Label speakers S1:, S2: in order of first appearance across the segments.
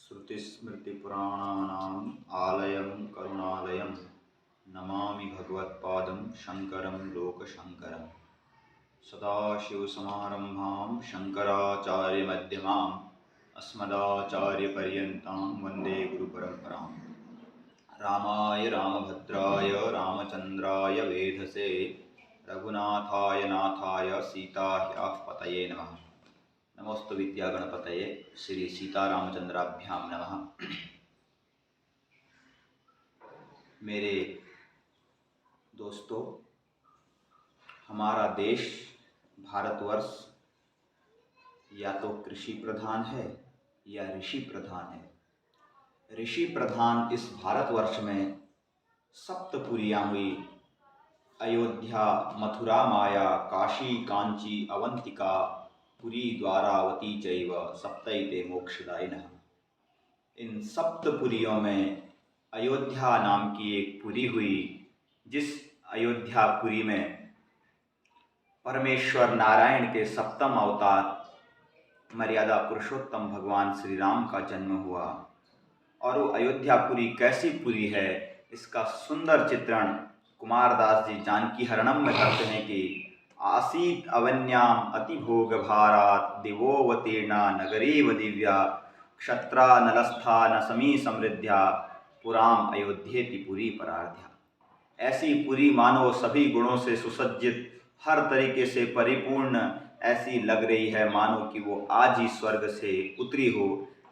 S1: श्रुतिस्मृतिपुराणानाम् आलयं करुणालयं नमामि भगवत्पादं शङ्करं लोकशङ्करं। सदाशिवसमारम्भां शङ्कराचार्यमध्यमाम् अस्मदाचार्यपर्यन्तां वन्दे गुरुपरम्पराम्। रामाय रामभद्राय रामचन्द्राय वेधसे रघुनाथाय नाथाय सीताह्याः पतये नमः। नमोस्तु विद्यागणपतये श्री सीतारामचंद्राभ्याम नमः। मेरे दोस्तों, हमारा देश भारतवर्ष या तो कृषि प्रधान है या ऋषि प्रधान है। ऋषि प्रधान इस भारतवर्ष में सप्तपुरियां हुई अयोध्या, मथुरा, माया, काशी, कांची, अवंतिका, पुरी, द्वारावती चैव सप्तैते मोक्षदायिनः। इन सप्तपुरियों में अयोध्या नाम की एक पुरी हुई, जिस अयोध्यापुरी में परमेश्वर नारायण के सप्तम अवतार मर्यादा पुरुषोत्तम भगवान श्री राम का जन्म हुआ। और वो अयोध्यापुरी कैसी पुरी है, इसका सुंदर चित्रण कुमारदास जी जानकी हरणम में करते हैं कि आसीत अवन्याम अतिभोग भारात दिवोवतीर्णा नगरीव दिव्या क्षत्रा नलस्था न समी समृद्ध्या पुराम अयोध्येति पुरी परार्ध्या। ऐसी पुरी मानो सभी गुणों से सुसज्जित, हर तरीके से परिपूर्ण ऐसी लग रही है मानो कि वो आज ही स्वर्ग से उतरी हो।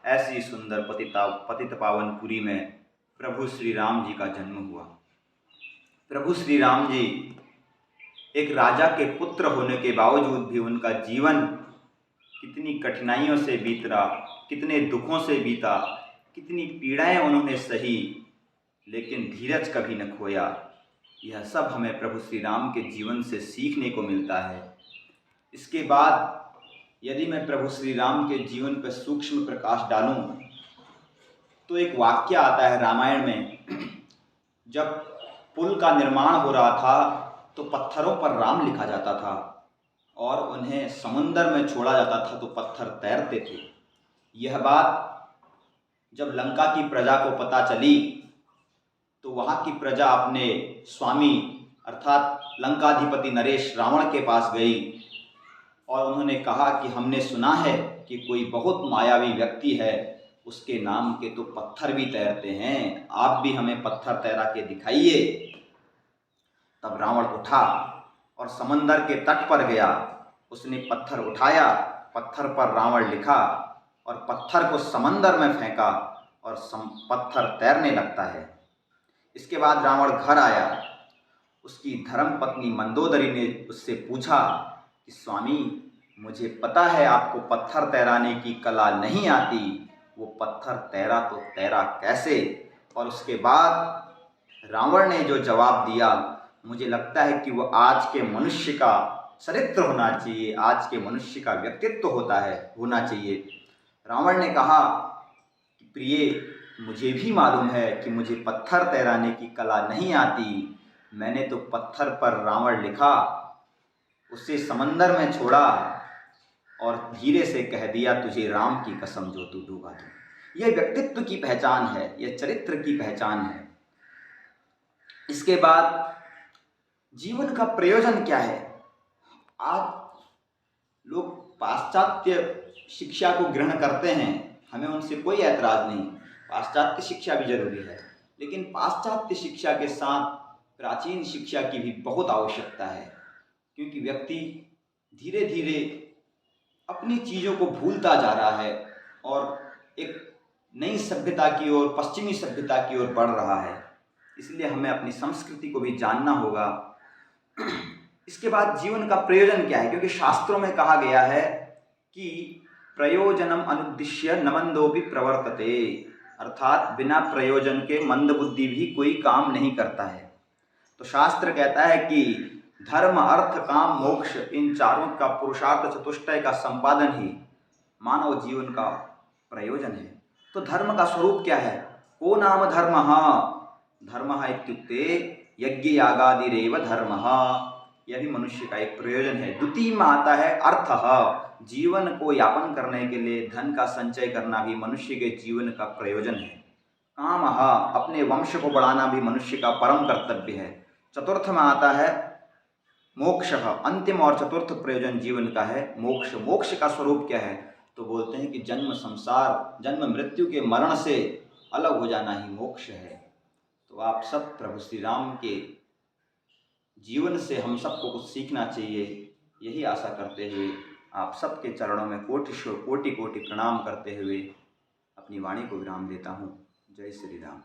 S1: ऐसी सुंदर पतित पावन पुरी में प्रभु श्री राम जी का जन्म हुआ। प्रभु श्री राम जी एक राजा के पुत्र होने के बावजूद भी उनका जीवन कितनी कठिनाइयों से बीत रहा, कितने दुखों से बीता, कितनी पीड़ाएं उन्होंने सही, लेकिन धीरज कभी न खोया। यह सब हमें प्रभु श्री राम के जीवन से सीखने को मिलता है। इसके बाद यदि मैं प्रभु श्री राम के जीवन पर सूक्ष्म प्रकाश डालूं तो एक वाक्य आता है रामायण में। जब पुल का निर्माण हो रहा था तो पत्थरों पर राम लिखा जाता था और उन्हें समुंदर में छोड़ा जाता था तो पत्थर तैरते थे। यह बात जब लंका की प्रजा को पता चली तो वहाँ की प्रजा अपने स्वामी अर्थात लंकाधिपति नरेश रावण के पास गई और उन्होंने कहा कि हमने सुना है कि कोई बहुत मायावी व्यक्ति है, उसके नाम के तो पत्थर भी तैरते हैं, आप भी हमें पत्थर तैरा के दिखाइए। तब रावण उठा और समंदर के तट पर गया। उसने पत्थर उठाया, पत्थर पर रावण लिखा और पत्थर को समंदर में फेंका और पत्थर तैरने लगता है। इसके बाद रावण घर आया। उसकी धर्मपत्नी मंदोदरी ने उससे पूछा कि स्वामी, मुझे पता है आपको पत्थर तैराने की कला नहीं आती, वो पत्थर तैरा तो तैरा कैसे? और उसके बाद रावण ने जो जवाब दिया, मुझे लगता है कि वो आज के मनुष्य का चरित्र होना चाहिए, आज के मनुष्य का व्यक्तित्व होना चाहिए। रावण ने कहा कि प्रिय, मुझे भी मालूम है कि मुझे पत्थर तैराने की कला नहीं आती। मैंने तो पत्थर पर रावण लिखा, उसे समंदर में छोड़ा और धीरे से कह दिया, तुझे राम की कसम जो तू डूबा तू। यह व्यक्तित्व की पहचान है, यह चरित्र की पहचान है। इसके बाद जीवन का प्रयोजन क्या है? आज लोग पाश्चात्य शिक्षा को ग्रहण करते हैं, हमें उनसे कोई ऐतराज नहीं, पाश्चात्य शिक्षा भी जरूरी है, लेकिन पाश्चात्य शिक्षा के साथ प्राचीन शिक्षा की भी बहुत आवश्यकता है, क्योंकि व्यक्ति धीरे धीरे अपनी चीज़ों को भूलता जा रहा है और एक नई सभ्यता की ओर, पश्चिमी सभ्यता की ओर बढ़ रहा है। इसलिए हमें अपनी संस्कृति को भी जानना होगा। इसके बाद जीवन का प्रयोजन क्या है? क्योंकि शास्त्रों में कहा गया है कि प्रयोजनम अनुद्दिश्य न मंदोपि प्रवर्तते, अर्थात बिना प्रयोजन के मंद बुद्धि भी कोई काम नहीं करता है। तो शास्त्र कहता है कि धर्म, अर्थ, काम, मोक्ष, इन चारों का पुरुषार्थ चतुष्टय का संपादन ही मानव जीवन का प्रयोजन है। तो धर्म का स्वरूप क्या है? को नाम धर्मः? धर्मः इत्युक्ते यज्ञ यागादिरेव धर्मः। यह भी मनुष्य का एक प्रयोजन है। द्वितीय में आता है अर्थः। जीवन को यापन करने के लिए धन का संचय करना भी मनुष्य के जीवन का प्रयोजन है। कामः, अपने वंश को बढ़ाना भी मनुष्य का परम कर्तव्य है। चतुर्थ में आता है मोक्षः, अंतिम और चतुर्थ प्रयोजन जीवन का है मोक्ष। मोक्ष का स्वरूप क्या है? तो बोलते हैं कि जन्म संसार, जन्म मृत्यु के मरण से अलग हो जाना ही मोक्ष है। तो आप सब प्रभु श्री राम के जीवन से हम सबको कुछ सीखना चाहिए, यही आशा करते हुए आप सबके चरणों में कोटि कोटि प्रणाम करते हुए अपनी वाणी को विराम देता हूँ। जय श्री राम।